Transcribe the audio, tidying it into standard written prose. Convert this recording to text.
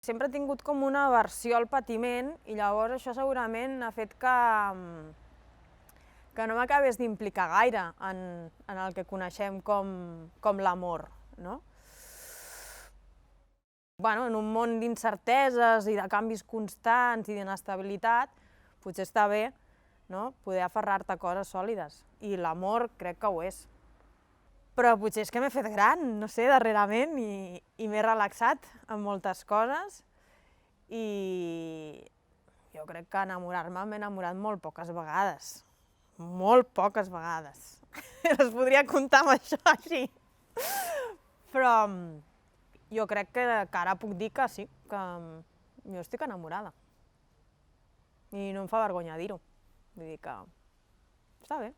sempre he tingut com una aversió al patiment i llavors això segurament ha fet que no m'acabés d'implicar gaire en el que coneixem com l'amor, no? En un món d'incerteses i de canvis constants i d'inestabilitat, potser està bé poder aferrar-te a coses sòlides, i l'amor crec que ho és. Però potser és que m'he fet gran, no sé, darrerament, i m'he relaxat amb moltes coses, i jo crec que enamorar-me m'he enamorat molt poques vegades. Molt poques vegades. Es podria comptar amb això així. Però jo crec que ara puc dir que sí, que jo estic enamorada. I no em fa vergonya dir-ho. Vull dir que està bé.